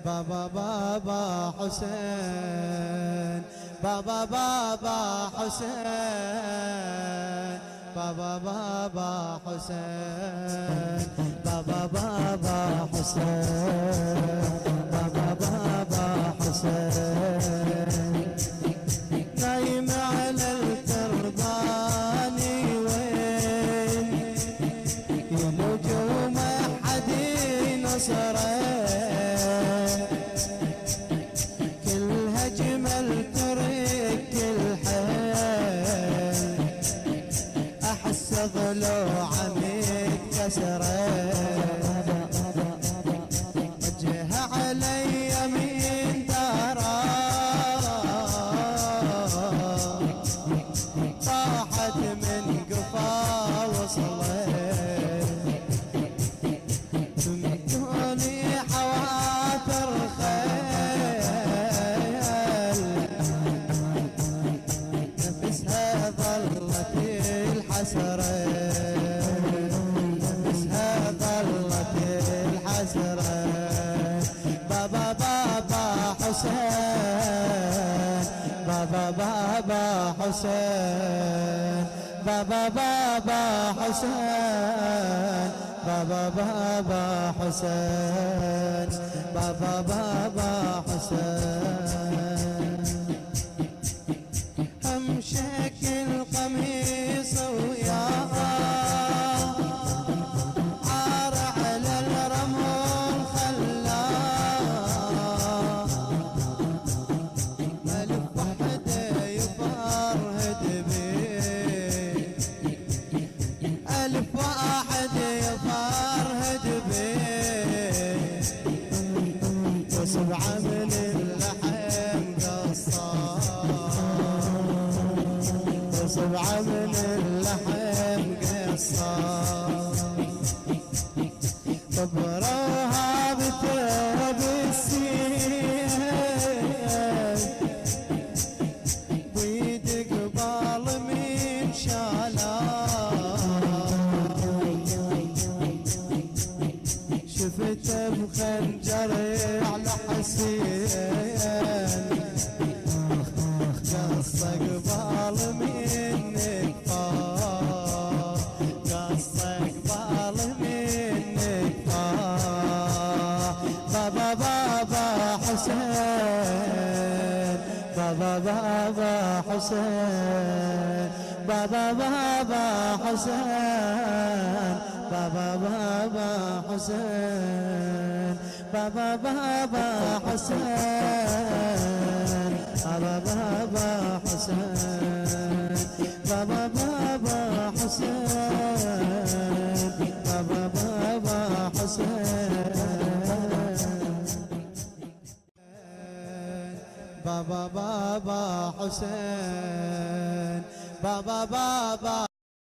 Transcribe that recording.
بابا بابا حسين، بابا بابا حسين، بابا بابا حسين، بابا بابا حسين، بابا بابا حسين. نايم على الترباني وين ينجوم أحد نصره، كل هجمة ترك الحيل أحس ضلوعه متكسره. وجهه علي يمين داره طاحت من قفا وصلت، تمدوني حوافر خيل نفسها ظلت الحسرة، نفسها ظلت الحسرة. بابا بابا حسين، بابا بابا حسين، بابا بابا حسين، بابا بابا حسين، بابا بابا حسين. امشك القميص وياه عار على الرمل خلاه، ألف وحده يفرهد بيه، ألف واحد يفرهد بيه، وسبعة من اللحم قصار، وسبعة من اللحم قصار. طبروها بثوب السيف ويد قبال من شالاه، شفته بخنجر على حسين قصه قبال من كفاه، قصه قبال من كفاه. بابا بابا حسين، بابا بابا حسين، بابا بابا حسين، بابا بابا حسين، بابا بابا حسين، بابا بابا حسين، بابا بابا حسين، بابا بابا حسين. بابا بابا حسين، بابا بابا